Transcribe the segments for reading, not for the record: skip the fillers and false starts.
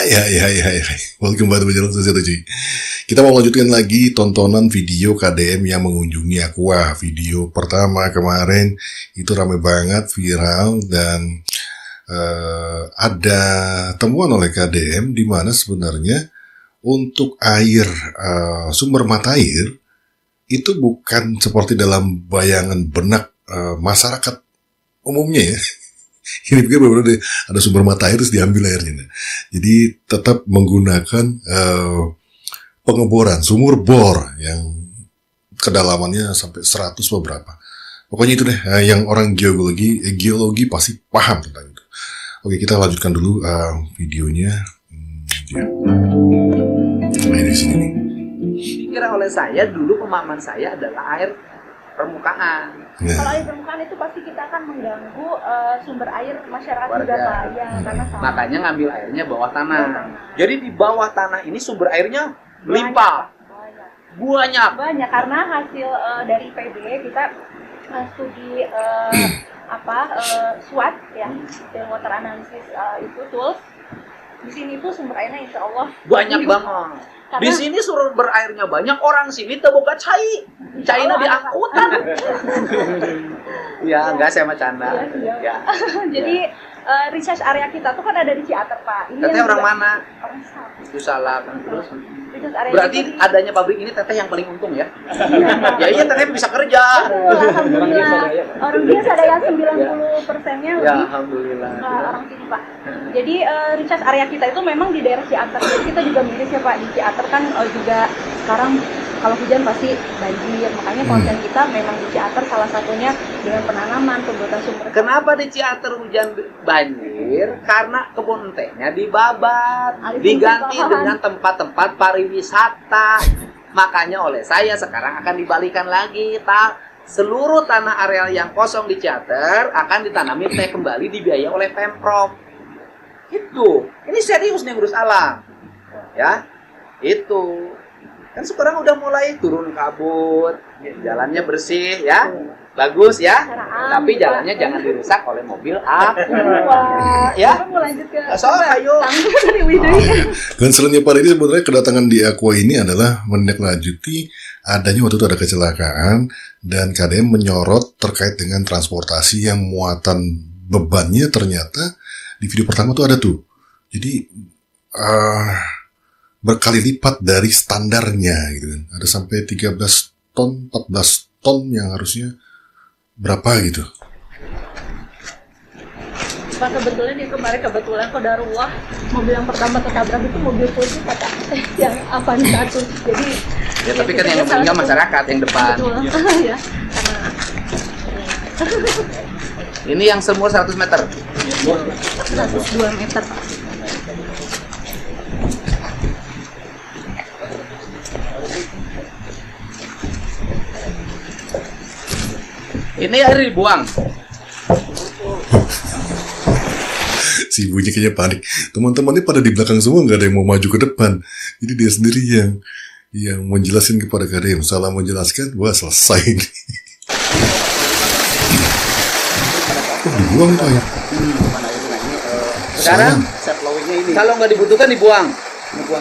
Hai. Welcome back to channel Sosial Cuy. Kita mau lanjutkan lagi tontonan video KDM yang mengunjungi Aqua. Video pertama kemarin itu ramai banget, viral, dan ada temuan oleh KDM di mana sebenarnya untuk air, sumber mata air itu bukan seperti dalam bayangan benak masyarakat umumnya ya. Ini pikir benar-benar ada sumber mata air terus diambil airnya. Jadi tetap menggunakan pengeboran, sumur bor yang kedalamannya sampai 100 beberapa. Pokoknya itu deh, yang orang geologi pasti paham tentang itu. Oke, kita lanjutkan dulu videonya. Nah, di sini nih. Dikira oleh saya dulu pemahaman saya adalah air permukaan. Nah. Kalau air permukaan itu pasti kita akan mengganggu sumber air masyarakat juga Pak. Ya, karena makanya ngambil airnya bawah tanah. Jadi di bawah tanah ini sumber airnya melimpah. Banyak karena hasil dari IPB kita studi SWOT ya, Field Water Analysis itu tools. Di sini tuh sumber airnya insya Allah banyak banget. Karena di sini sumber airnya banyak, orang sini terbuka cai di angkutan. Ya, enggak, saya bercanda. Ya. Jadi research area kita tuh kan ada di Ciater Pak. Ini teteh orang mana? Orang Salah. Itu salah kan terus. Berarti adanya pabrik ini teteh yang paling untung ya? Ya iya, teteh bisa kerja. Alhamdulillah. Orang biasa ada yang 90%-nya lebih. Ya, alhamdulillah. Orang sini Pak. Jadi research area kita itu memang di daerah Ciater. Jadi kita juga miris ya Pak, di Ciater kan juga sekarang kalau hujan pasti banjir. Makanya konten kita memang di Ciater salah satunya dengan penanaman, pembuatan sumber. Kenapa di Ciater hujan banjir? Karena kebun tehnya dibabat, diganti dengan tempat-tempat pariwisata. Makanya oleh saya sekarang akan dibalikan lagi, seluruh tanah areal yang kosong di Ciater akan ditanami teh kembali, dibiayai oleh Pemprov. Itu, ini serius nih ngurus alam, ya. Itu kan sekarang udah mulai turun kabut, jalannya bersih ya, bagus ya. Tapi jalannya jangan dirusak oleh mobil ya. Ayo. Concernnya pada ini sebenarnya kedatangan di Aqua ini adalah menindaklanjuti adanya waktu itu ada kecelakaan dan KDM menyorot terkait dengan transportasi yang muatan bebannya ternyata di video pertama tuh ada tuh. Jadi berkali lipat dari standarnya gitu kan. Ada sampai 13 ton, 14 ton yang harusnya berapa gitu. Pak, kebetulan itu kemarin qadarullah mobil yang pertama ketabrak itu mobil polisi kata yang Avanza satu. Jadi ya tapi kan yang meninggal masyarakat yang depan. Ya. Ini yang semua 100 meter. 102 meter Pak. Ini air dibuang. Si ibunya kayaknya panik. Teman-temannya pada di belakang semua, nggak ada yang mau maju ke depan. Jadi dia sendiri yang menjelaskan kepada KDM. Salah menjelaskan, wah selesai. Dibuang tuh ya. Sekarang kalau nggak dibutuhkan dibuang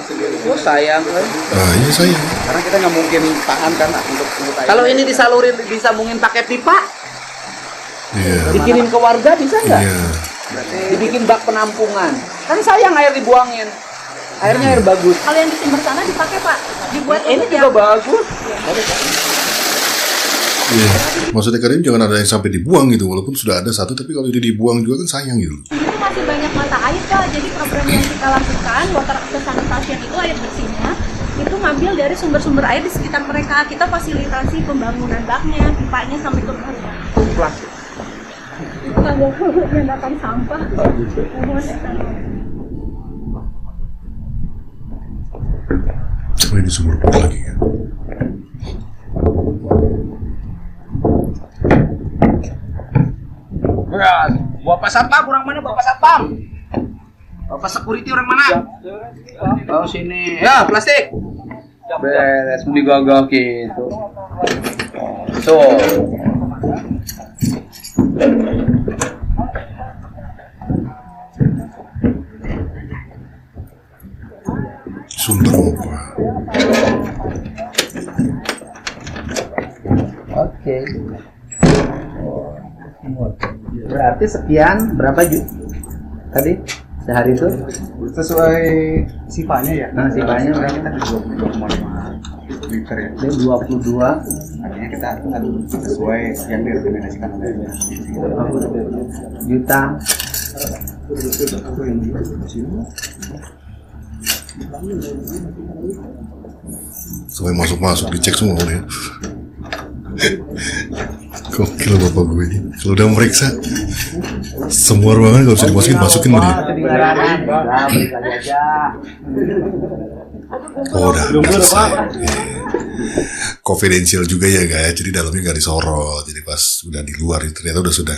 sendiri. Oh sayang. Iya sayang. Karena kita nggak mungkin tahan kan untuk air. Kalau ini disalurin, disambungin pakai pipa, dikirim ke warga bisa nggak? Iya. Dibikin bak penampungan. Kan sayang air dibuangin. Airnya air bagus. Kalau yang di sumber sana dipakai Pak, dibuat ini juga bagus. Iya. Maksudnya KDM jangan ada yang sampai dibuang gitu, walaupun sudah ada satu, tapi kalau itu dibuang juga kan sayang gitu. Itu masih banyak mata air Pak, jadi program yang kita lakukan water access sanitation itu air bersihnya itu ngambil dari sumber-sumber air di sekitar mereka. Kita fasilitasi pembangunan baknya, pipanya sampai ke rumah. Plastik. Itu kalau menyendakan sampah. Oh, ini sumur bor lagi ya. Bapak Satpam, orang mana Bapak Satpam? Bapak security orang mana? Oh sini. Ya plastik. Beres, mau digogok gitu. So. berarti sekian berapa tadi sehari itu? Sesuai sipanya ya. Nah, sipanya berapa? Kita 22,5 liter ya. Ini 22 Artinya kita sesuai yang direkomendasikan oleh juta. Sampai masuk-masuk dicek semua ya. Gokil bapak gue ini. Kalau udah meriksa semua ruangan kalau bisa masukin dia. Oh udah selesai. Confidential juga ya guys. Jadi dalamnya nggak disorot. Jadi pas udah di luar ternyata sudah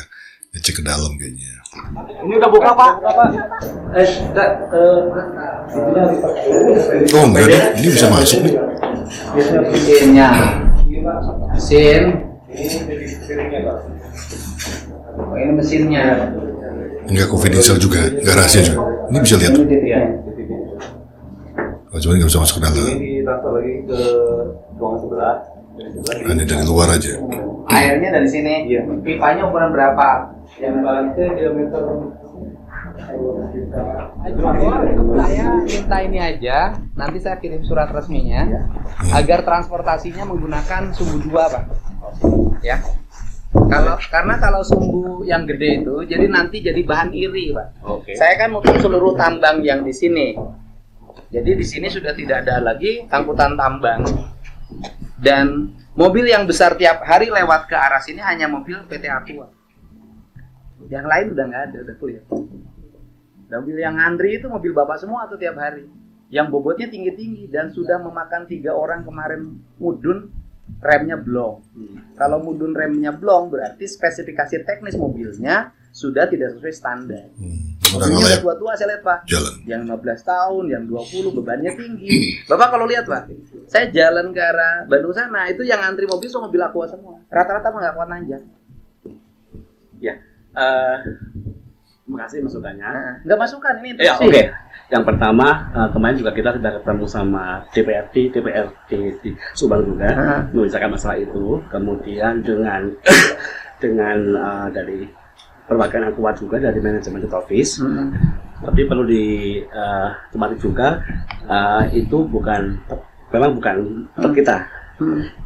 ngecek ke dalam kayaknya. Ini udah buka Pak. Oh enggak nih, ini bisa masuk nih. Mesinnya. Mesin. Oh, ini mesinnya. Enggak confidential juga, enggak rahasia juga. Ini bisa lihat. Oh, cuma nggak bisa masuk ke dalam. Transfer lagi ke ruangan sebelah. Hanya dari luar aja. Airnya dari sini. Iya. Pipanya ukuran berapa? Yang balasnya diameter. Saya minta ini aja, nanti saya kirim surat resminya agar transportasinya menggunakan sumbu 2, Pak. Ya. Karena kalau sumbu yang gede itu jadi nanti jadi bahan iri, Pak. Oke. Saya kan nutup seluruh tambang yang di sini. Jadi di sini sudah tidak ada lagi angkutan tambang. Dan mobil yang besar tiap hari lewat ke arah sini hanya mobil PT Aqua. Yang lain udah nggak ada, udah clear. Mobil yang ngantri itu mobil bapak semua tuh tiap hari. Yang bobotnya tinggi-tinggi dan sudah memakan 3 orang kemarin mudun remnya blong. Kalau mudun remnya blong berarti spesifikasi teknis mobilnya sudah tidak sesuai standar. Udah Mobilnya layak udah tua-tua saya lihat Pak. jalan. Yang 15 tahun, yang 20 bebannya tinggi. Bapak kalau lihat Pak, saya jalan ke arah Bandung sana itu yang ngantri mobil semua mobil Aqua semua. Rata-rata nggak kuat nanjak. Ya. Terima kasih masukannya. Nggak masukan ini Ya, instruksi. oke. Yang pertama, kemarin juga kita sudah ketemu sama DPRD di Subang juga membicarakan masalah itu. Kemudian dengan dari perwakilan Aqua juga dari manajemen head office. Tapi perlu dicermati juga itu memang bukan tempat kita.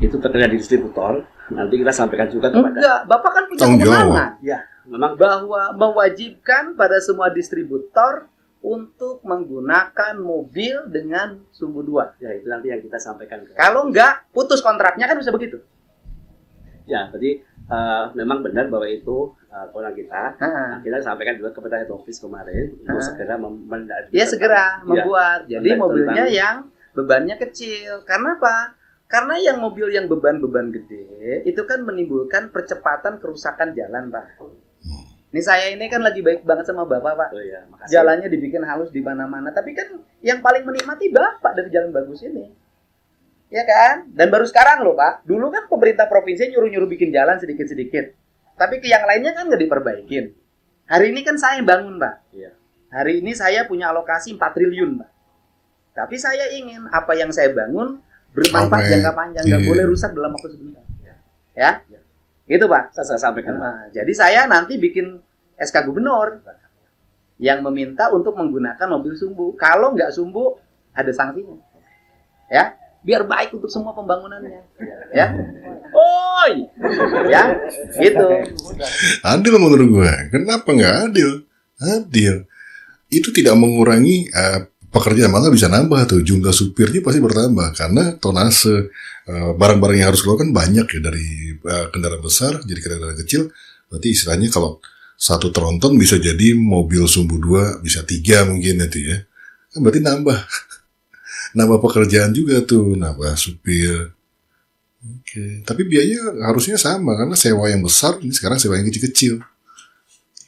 Itu terkait di distributor. Nanti kita sampaikan juga kepada. Enggak, Bapak kan punya Tanggung jawab. kewenangan Ya, memang bahwa mewajibkan pada semua distributor untuk menggunakan mobil dengan sumbu 2. ya itu nanti yang kita sampaikan. Kalau enggak, putus kontraknya kan bisa begitu. Ya, jadi memang benar bahwa itu kewenangan kita. Nah, Kita sampaikan juga kepada head office kemarin untuk segera ya segera membuat. Jadi Tentang- mobilnya yang bebannya kecil. Karena apa? Karena yang mobil yang beban-beban gede itu kan menimbulkan percepatan kerusakan jalan, Pak. Ini saya ini kan lagi baik banget sama Bapak, Pak. Oh ya, makasih. Jalannya dibikin halus di mana-mana, tapi kan yang paling menikmati Bapak dari jalan bagus ini. Ya kan? Dan baru sekarang loh, Pak. Dulu kan pemerintah provinsi nyuruh-nyuruh bikin jalan sedikit-sedikit. Tapi ke yang lainnya kan nggak diperbaikin. Hari ini kan saya yang bangun, Pak. Iya. Hari ini saya punya alokasi 4 triliun, Pak. Tapi saya ingin apa yang saya bangun bermanfaat Sampai- jangka panjang, nggak iya. boleh rusak dalam waktu sebentar. Ya? Gitu, Pak. Saya sampaikan. Nah, jadi saya nanti bikin SK gubernur yang meminta untuk menggunakan mobil sumbu. Kalau nggak sumbu, ada sanksinya. Ya, biar baik untuk semua pembangunannya. Ya, oi, ya, gitu. Adil menurut gue. Kenapa nggak adil? Adil. Itu tidak mengurangi pekerjaan, malah bisa nambah tuh. Jumlah supirnya pasti bertambah karena tonase barang-barang yang harus keluar kan banyak ya dari kendaraan besar jadi kendaraan kecil. Berarti istilahnya kalau satu tronton bisa jadi mobil sumbu 2 bisa 3 mungkin nanti ya. Kan berarti nambah pekerjaan juga tuh, nambah supir. Oke, tapi biayanya harusnya sama karena sewa yang besar ini sekarang sewa yang kecil-kecil.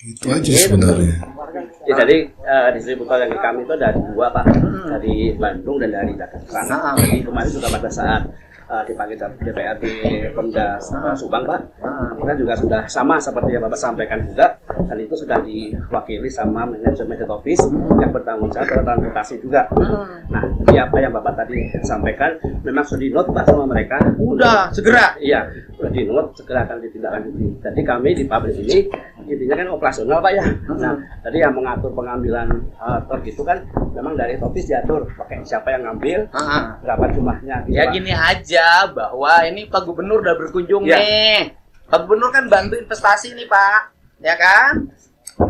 Gitu aja sebenarnya. Ya, jadi distributor yang kami itu ada 2 Pak, dari Bandung dan dari Jakarta. Jadi kemarin juga pada saat dipanggil DPRD Pemda Subang Pak, kita juga sudah sama seperti yang Bapak sampaikan juga, dan itu sudah diwakili sama manajemen head office yang bertanggung jawab pada transportasi juga. Nah, jadi apa yang Bapak tadi sampaikan memang sudah di-note Pak sama mereka. Udah, segera. Iya, sudah di-note, segera akan ditindaklanjuti. Jadi kami di pabrik ini intinya kan operasional Pak ya. Nah, tadi yang mengatur pengambilan truk itu kan memang dari Topis diatur pakai siapa yang ngambil, berapa jumlahnya. Gitu, Ya Pak. gini aja bahwa ini Pak Gubernur udah berkunjung Ya. nih. Pak Gubernur kan bantu investasi nih Pak, ya kan?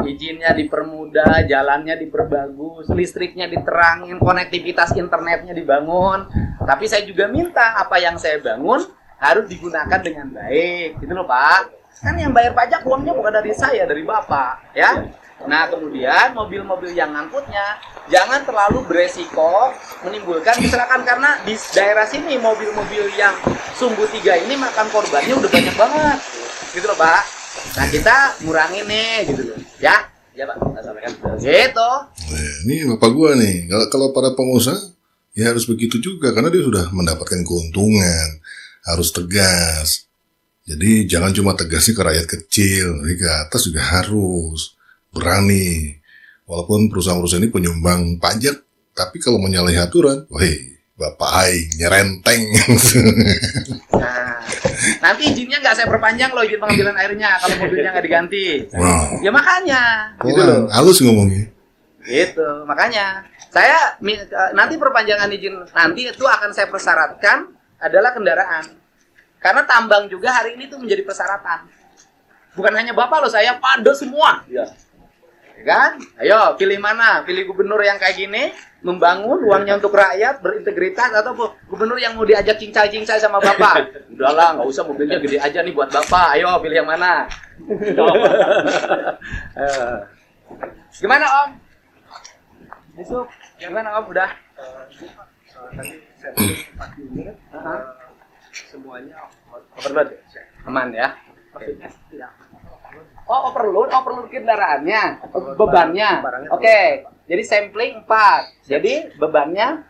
Izinnya dipermudah, jalannya diperbagus, listriknya diterangin, konektivitas internetnya dibangun. Tapi saya juga minta apa yang saya bangun harus digunakan dengan baik, gitu loh Pak. Kan yang bayar pajak uangnya bukan dari saya, dari Bapak, ya. Nah, kemudian mobil-mobil yang ngangkutnya jangan terlalu beresiko menimbulkan kecelakaan karena di daerah sini mobil-mobil yang sumbu 3 ini makan korbannya udah banyak banget. Gitu loh, Pak. Nah, kita ngurangin nih gitu loh. Ya. Ya, Pak. Saya sampaikan. Gitu. Nah, ini bapak gua nih, kalau para pengusaha ya harus begitu juga karena dia sudah mendapatkan keuntungan, harus tegas. Jadi jangan cuma tegasnya ke rakyat kecil, tapi ke atas juga harus berani. Walaupun perusahaan-perusahaan ini penyumbang pajak, tapi kalau menyalahi aturan, woi, bapak aing nyerenteng. Nah, nanti izinnya nggak saya perpanjang loh, izin pengambilan airnya kalau mobilnya nggak diganti. Wow. Ya makanya, gitu loh. Halus ngomongnya. Gitu, makanya saya nanti perpanjangan izin nanti itu akan saya persyaratkan adalah kendaraan. Karena tambang juga hari ini tuh menjadi persyaratan. Bukan hanya Bapak loh, saya pada semua. Ya. Ya kan? Ayo, pilih mana? Pilih gubernur yang kayak gini, membangun uangnya untuk rakyat, berintegritas, atau gubernur yang mau diajak cincai-cincai sama Bapak? Udahlah, nggak usah, mobilnya gede aja nih buat Bapak. Ayo, pilih yang mana? Gimana Om? Besok, gimana Om? Udah? Tadi saya pilih 4 unit, semuanya Overload? Aman ya? Oh, overload kendaraannya, bebannya. Oke, jadi sampling 4. Jadi bebannya,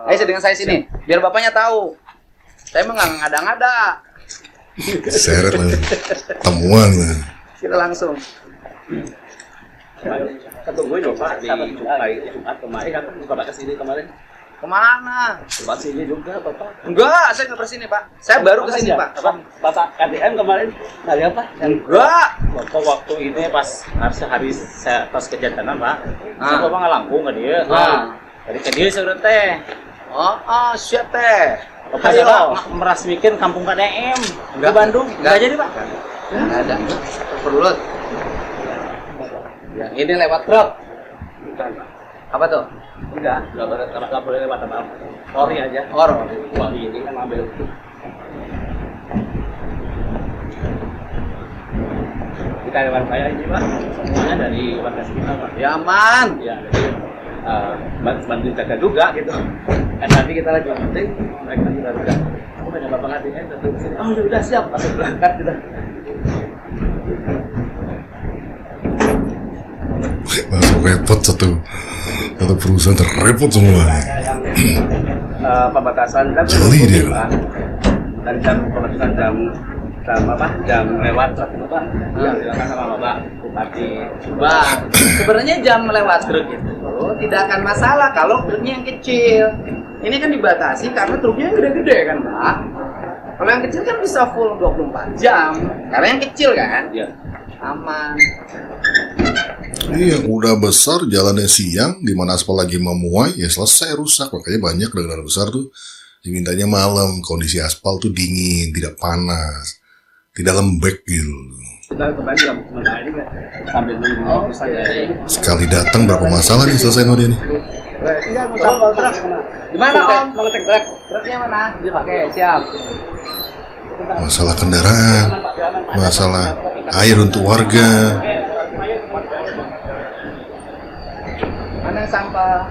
ayo dengan saya sini, biar bapaknya tahu. Saya mah nggak ngada-ngada. Seret lah. Temuan lah. Kita langsung. Kita tungguin loh Pak di Jumat kemarin kan Bapak kesini kemarin. Kemana? Bapak sini juga Bapak. Enggak, saya nggak kesini Pak. Saya baru kesini Pak. Bapak KDM kemarin nggak lihat Pak? Enggak. Waktu ini pas hari saya pas kejadian Pak, saya Bapak nggak langsung ke dia. Dari ke dia sudah teh. Oh, siap teh. Bapak saya merasmikin kampung KDM di Bandung. Nggak jadi Pak. Nggak ada. Overload. Yang ini lewat truk. Apa tuh? Enggak boleh lewat apa. Lori aja. Lori ini kan ambil. Di karyawan saya ini Pak, semuanya dari warga sekitar Pak. Ya aman. Ya, jadi bantu jaga juga gitu. Kan nanti kita lagi meeting, mereka juga udah. Aku banyak bapak ngasih satu sini. Oh udah siap, langsung berangkat kita. Langsung repot satu perusahaan terrepot semua. Yang pembatasan jam Jeli dia. Pak. Dan pembatasan jam lewat itu Pak. Yang dilakukan sama Bapak Bupati. Bang, sebenarnya jam lewat truk itu tidak akan masalah kalau truknya yang kecil. Ini kan dibatasi karena truknya yang gede-gede kan, Pak. Kalau yang kecil kan bisa full 24 jam. Karena yang kecil kan. Iya. Aman. Ini yang udah besar jalannya siang, di mana aspal lagi memuai, ya selesai rusak. Makanya banyak kendaraan besar tuh dimintanya malam. Kondisi aspal tuh dingin, tidak panas, tidak lembek gitu. Kita kembali dalam sementara ini sambil menunggu saya. Sekali datang berapa masalah nih selesai sama dia nih. Iya, mau sampel truk. Gimana Om? Mau ngecek truk. Truknya mana? Oke, siap. Masalah kendaraan, masalah air untuk warga. Mana sampah?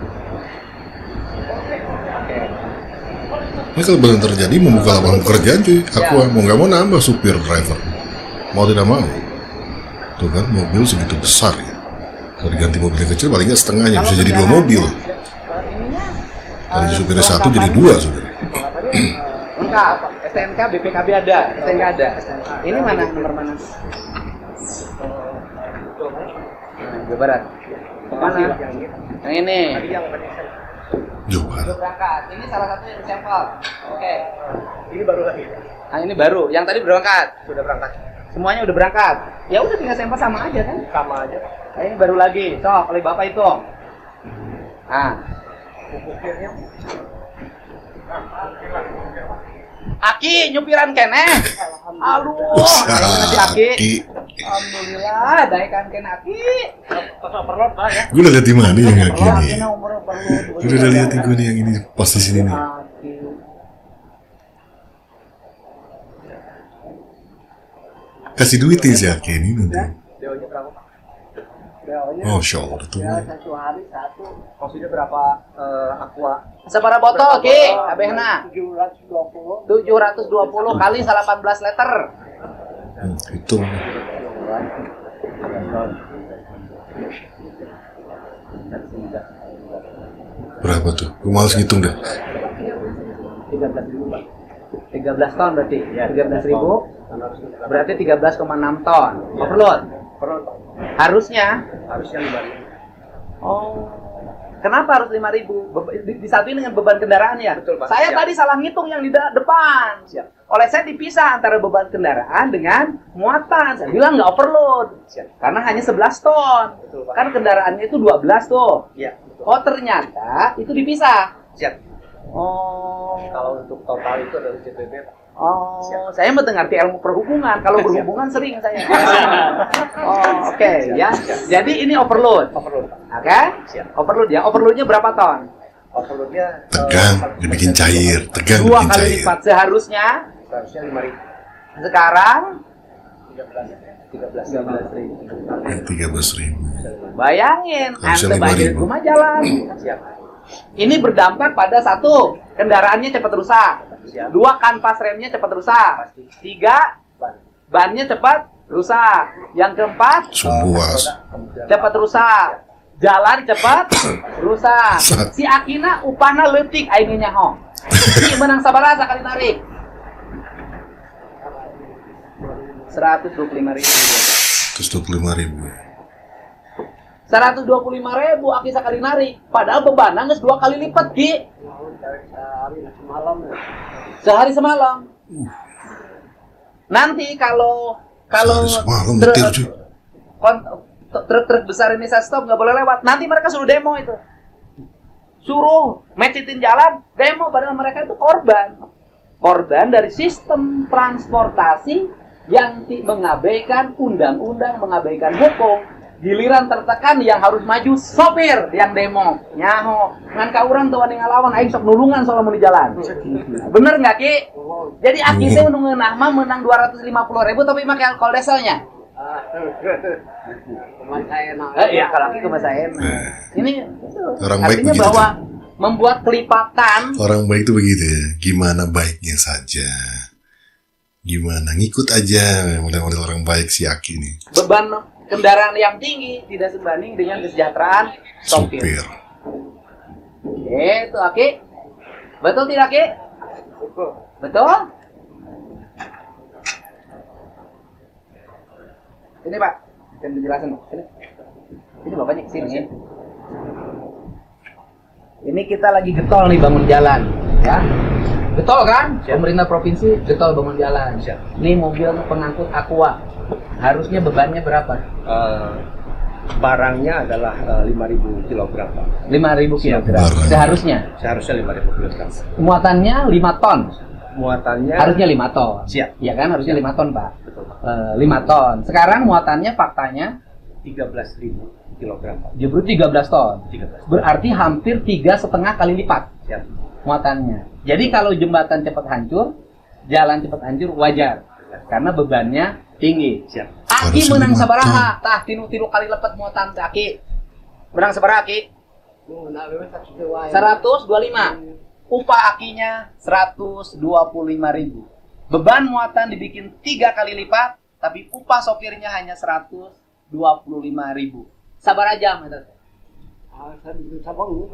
Ini kalau benar terjadi membuka lapangan pekerjaan cuy. Aku mau nggak mau nambah supir driver. Mau tidak mau. Tuh kan mobil segitu besar ya. Kalau diganti mobil yang kecil paling nggak setengahnya bisa jadi 2 mobil. Tadi supirnya 1 jadi 2 supir. Lengkap. STNK, BPKB ada. STNK ada. Ini mana nomor mana? Jawa Barat. Mana? Yang ini. Jawa Udah berangkat. Ini salah satu yang sampel. Oke. Ini baru lagi. Nah, ini baru. Yang tadi berangkat. Sudah berangkat. Semuanya udah berangkat. Ya udah tinggal sampel sama aja kan? Sama aja. Nah, ini baru lagi. Sok, oleh Bapak hitung. Nah. Aki, nyupiran kene. Aduh, si Aki. Alhamdulillah, daikan kene Aki. Perlu Pak ya. Gue udah liat di mana yang Aki Aki nih? na umur perlu. Gue udah liat gue nih yang ini pas di sini nih. Aki. Kasih duit nih si Aki ini nanti. DO-nya berapa Pak? DO-nya Oh, Masya Allah tuh. satu hari satu. Maksudnya berapa aqua? Sabaraha botol Ki? Abehna 720. 720 kali 18 liter. Hitung. Berapa tuh? Gue males ngitung dah. 13.000 Pak. 13 ton berarti. 13.000 berarti 13,6 ton. Overload. Harusnya 5.000. Oh. Kenapa harus 5.000? Disatuin dengan beban kendaraan ya? Betul, Pak. Saya Siap. tadi salah ngitung yang di depan. Siap. Oleh saya dipisah antara beban kendaraan dengan muatan. Saya bilang nggak overload. Siap. Karena hanya 11 ton. Betul, Pak. Kan kendaraannya itu 12 tuh. Iya, betul. Oh ternyata itu dipisah. Siap. Oh. Kalau untuk total itu adalah JPB Pak. Oh, Siap. saya mendengarti ilmu perhubungan. Kalau berhubungan sering saya. Oh, oke ya. Jadi ini overload. Overload Pak. Oke? Siap. Overload ya. Overloadnya berapa ton? Overloadnya Tegang, dibikin cair. Tegang, 2 dibikin kali cair. lipat seharusnya. seharusnya 5.000. Sekarang 13.000. 13.000. bayangin, Harusnya ente banjir 5.000. rumah jalan. Siap. Ini berdampak pada satu, kendaraannya cepat rusak. Siap. 2, kanvas remnya cepat rusak. 3, bannya cepat rusak. Yang keempat, Sumbuas. cepat rusak. Jalan cepat rusak. Si Akina upahna leutik aing nyaho. Si menang sabaraha sakali narik. 125.000. 125.000. 125.000 Aki sakali narik. Padahal bebanna geus 2 kali lipat, Ki. Sehari semalam. Nanti kalau Sehari semalam truk- nyetir, cuy. truk-truk besar ini saya stop nggak boleh lewat. Nanti mereka suruh demo itu. Suruh mecitin jalan, demo padahal mereka itu korban. Korban dari sistem transportasi yang mengabaikan undang-undang, mengabaikan hukum. Giliran tertekan yang harus maju sopir yang demo. Nyaho, ngan ka urang teu wani ngalawan aing sok nulungan soal mun di jalan. Bener nggak Ki? Jadi Aki teh ngeunah mah menang 250.000 tapi make alkohol deselnya. Iya, kalau Aki ke saya enak. Ini Orang baik artinya begitu, bahwa membuat kelipatan. Orang baik itu begitu ya. Gimana baiknya saja. Gimana ngikut aja model-model orang baik si Aki nih. Beban kendaraan yang tinggi tidak sebanding dengan kesejahteraan sopir. Supir. Itu Aki. Betul tidak Ki? Betul? Ini Pak, saya menjelaskan. Ini bapaknya kesini ya. Ini kita lagi getol nih bangun jalan, ya. Getol kan? Pemerintah provinsi getol bangun jalan. Ini mobil pengangkut aqua. Harusnya bebannya berapa? Barangnya adalah 5.000 kg Pak. 5.000 kg. Barang. Seharusnya. Seharusnya 5.000 kg. Muatannya 5 ton. Muatannya Harusnya 5 ton. Siap. Iya kan? Harusnya 5 ton, Pak. betul Pak. 5 ton. Sekarang muatannya faktanya 13.000 kg Pak. justru 13 ton. 13. Berarti hampir 3,5 kali lipat Siap. muatannya. Jadi kalau jembatan cepat hancur, jalan cepat hancur wajar. Karena bebannya tinggi. Siap. Aki Harusnya menang 5 sabaraha? Tah tilu kali lipat muatan teh Aki. Menang sabaraha Aki? 125. Upah Akinya 125.000. Beban muatan dibikin 3 kali lipat, tapi upah sopirnya hanya 125.000. Sabar aja, Mas.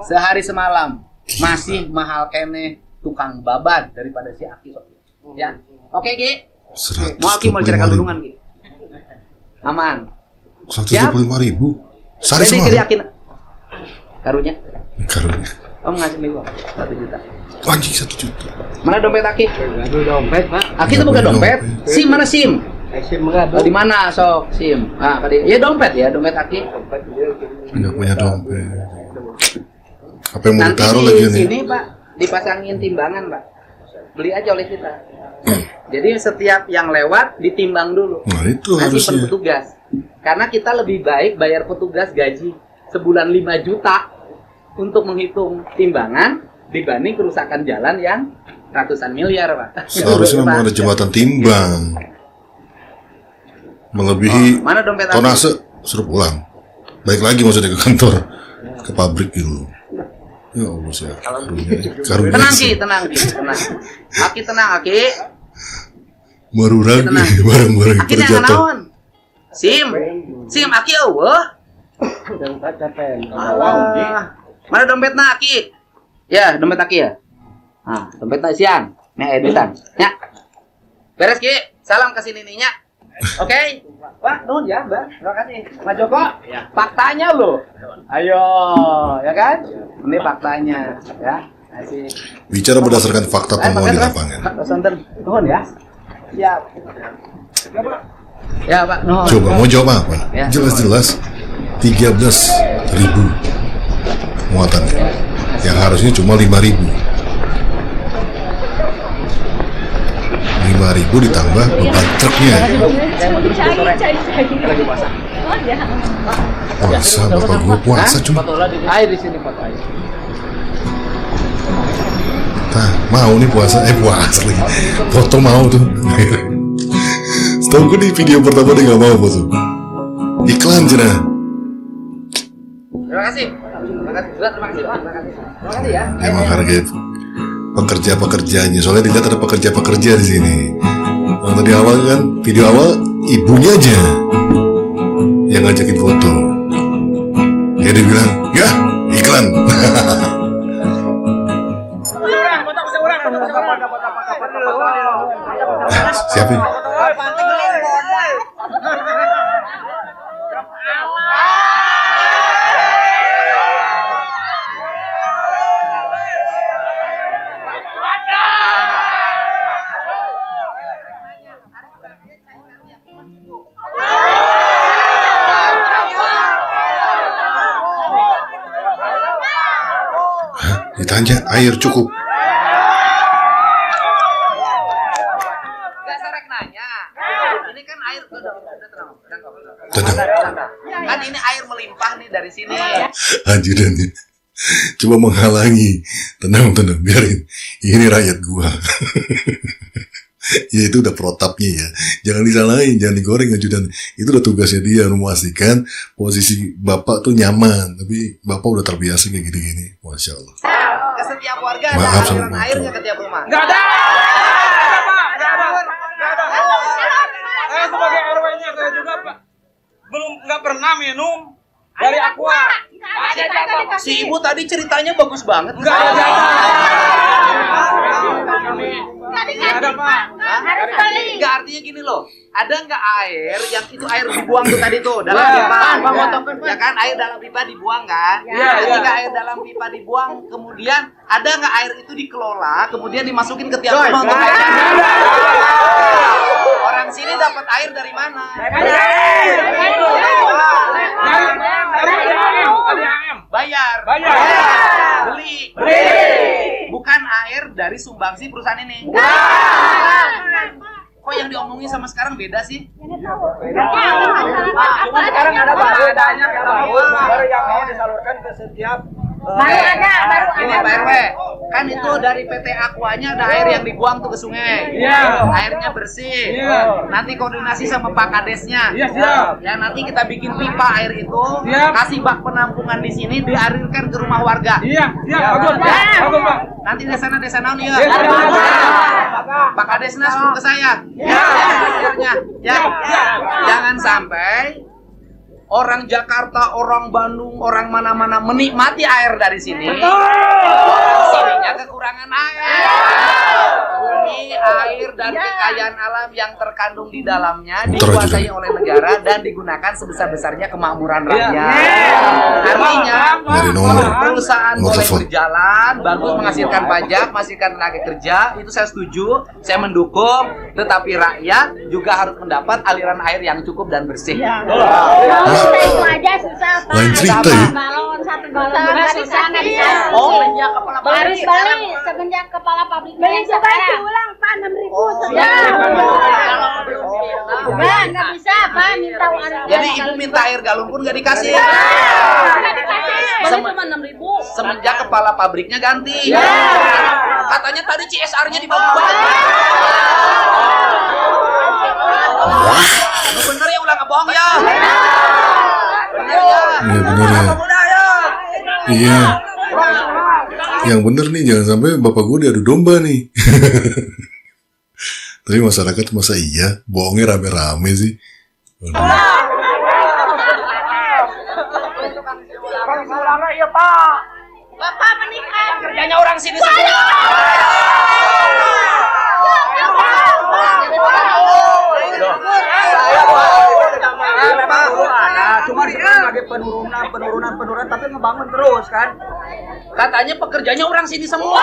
Sehari semalam masih mahal kene tukang babat daripada si Aki sopir. Ya. Oke, Ki. Mau Aki mau cerita lulungan, Ki. Aman. 125.000. Sehari Jadi Ki semalam. yakin. Karunya. Karunya. Om ngasih nih gua 1 juta. Anjing 1 juta. Mana dompet Aki? Aduh dompet Pak. Aki itu bukan dompet. SIM mana SIM? SIM enggak Di mana sok SIM? Ah, ya dompet Aki. Nggak punya dompet. Apa yang mau Nanti ditaruh di lagi nih? sini Pak dipasangin timbangan Pak. Beli aja oleh kita. Jadi setiap yang lewat ditimbang dulu. Nah itu Nanti harusnya. petugas. Karena kita lebih baik bayar petugas gaji sebulan 5 juta untuk menghitung timbangan dibanding kerusakan jalan yang ratusan miliar Pak. Seharusnya memang ada jembatan timbang. Melebihi Mana dompet Aki? tonase suruh pulang. Balik lagi maksudnya ke kantor, ke pabrik gitu. Ya Allah sih, karunia Tenang sih. Ki, tenang. Aki tenang Aki. Baru lagi Tenang. barang-barang yang Aki jangan terjatuh. naon. Sim Aki eueuh. Alah. Mana dompetna Aki? Ya, dompet Aki ya. Nah, dompetna siang. Nih editan. Ya. Beres Ki. Salam ke sini nya. Oke. Pak, nuhun ya, Mbak. Terima kasih. Mas Joko. Faktanya loh. Ayo, ya kan? Ini faktanya, ya. Kasih. Bicara berdasarkan fakta temuan di lapangan. Pak, sonten. Nuhun ya. Siap. Ya, Pak. Nuhun. Coba mau jawab apa? Ya. Jelas-jelas 13.000 muatan yang harusnya cuma 5.000. 5.000 ditambah beban truknya. Puasa, bapak gua puasa cuma. Foto air di sini foto air. Nah, mau nih puasa lagi. Foto mau tuh. Setahu gue di video pertama dia nggak mau foto. Iklan cina. Terima kasih. Terima kasih. Terima kasih ya. Dia menghargai pekerja-pekerjanya. Soalnya dilihat ada pekerja-pekerja di sini. Yang tadi awal kan, video awal ibunya aja yang ngajakin foto. Ya dia bilang, ya iklan. Siapa ini? Ditanya air cukup. Gak serek nanya. Ini kan air udah Tenang. Kan ini air melimpah nih dari sini. Ajudannya coba menghalangi. Tenang, biarin. Ini rakyat gua. Ya itu udah protapnya ya. Jangan disalahin, jangan digoreng ajudan. Itu udah tugasnya dia memastikan posisi bapak tuh nyaman. Tapi bapak udah terbiasa kayak gini-gini. Masya Allah. Ke setiap warga Maaf, ada aliran sama air Pak. nggak ke tiap rumah? Nggak ada. Saya sebagai RW-nya saya juga Pak nggak pernah minum dari aqua. Ada jatah. Si ibu tadi ceritanya bagus banget. Nggak ada jatah. Nggak ada Pak. Nggak, artinya gini loh. Ada nggak air yang itu air dibuang tuh tadi tuh dalam Ya, pipa? Bang, Ya kan air dalam pipa dibuang kan? Ya, Ketika ya. air dalam pipa dibuang, kemudian ada nggak air itu dikelola, kemudian dimasukin ke tiap rumah untuk air mandi? Orang sini dapat air dari mana? Bayar. Beli. Bukan air dari sumbangsi perusahaan ini. Kok yang diomongin sama sekarang beda sih? Cuma sekarang ada bedanya baru yang mau disalurkan ke setiap Ini Pak RW, kan itu dari PT Aquanya ada air yang dibuang tuh ke sungai. Iya. Airnya bersih. Iya. Nanti koordinasi sama Pak Kadesnya. Iya, siap. Ya nanti kita bikin pipa air itu, Siap. kasih bak penampungan di sini, dialirkan ke rumah warga. Iya, bagus Pak. Nanti desa naon ya. Desa naon. Pak Kadesna suruh ke saya. Ya. Ya. Jangan sampai orang Jakarta, orang Bandung, orang mana-mana menikmati air dari sini. Sininya kekurangan air. bumi, air, dan kekayaan alam yang terkandung di dalamnya Muter aja dikuasai dong. oleh negara dan digunakan sebesar-besarnya kemakmuran rakyat. Artinya, Dari nomor. perusahaan Nomor boleh telepon. berjalan, bagus menghasilkan pajak, menghasilkan tenaga kerja, itu saya setuju, saya mendukung. Tetapi rakyat juga harus mendapat aliran air yang cukup dan bersih. Itu aja susah, Pak. Lain cerita ya. Balon 1 juta nggak susah, nggak bisa. Oh, Semenjak kepala pabrik. Beli, semenjak kepala pabrik. Beli juga ulang, Pak, 6.000 sekarang. Nggak bisa, Pak, minta uang. jadi ibu minta air galon pun nggak dikasih. Nggak dikasih. Sem- Cuma 6.000. Semenjak kepala pabriknya ganti. Katanya tadi CSR-nya dibagi. Lu bener ya ulah ngebohong ya. Bener ya. Iya bener ya. Udah ya. Iya. Yang bener nih, jangan sampai bapak gue diadu domba nih. Tapi masyarakat masa iya bohongnya rame-rame sih. Waduh. Bapak menikah. Kerjanya orang sini semua. Cuma sekarang lagi penurunan, tapi ngebangun terus kan. Katanya pekerjanya orang sini semua.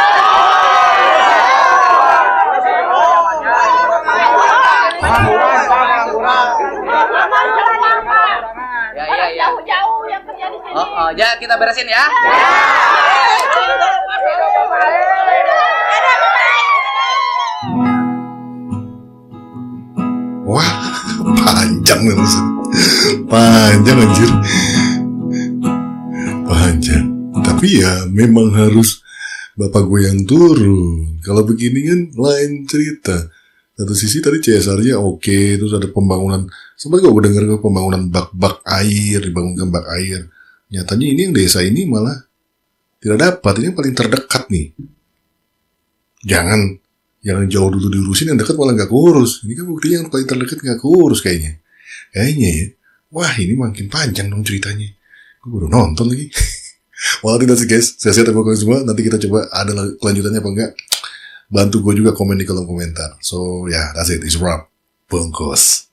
Ya. Jauh-jauh yang kerja di sini. Ya kita beresin ya. Wah, panjang nih Ustaz. Panjang anjir. Panjang. Tapi ya memang harus bapak gue yang turun. Kalau begini kan lain cerita. Satu sisi tadi CSR-nya oke, terus ada pembangunan. Sempat gue dengar ke pembangunan bak-bak air, dibangunkan bak air. Nyatanya ini yang desa ini malah tidak dapat. Ini yang paling terdekat nih. Jangan jauh dulu diurusin, yang dekat malah nggak keurus. Ini kan buktinya yang paling terdekat nggak keurus kayaknya. Kayaknya ya. Wah ini makin panjang dong ceritanya. Gue baru nonton lagi. Walau tidak sih guys, saya terima kasih semua. Nanti kita coba ada kelanjutannya apa enggak. Bantu gue juga komen di kolom komentar. So yeah, that's it. It's a wrap. Bungkus.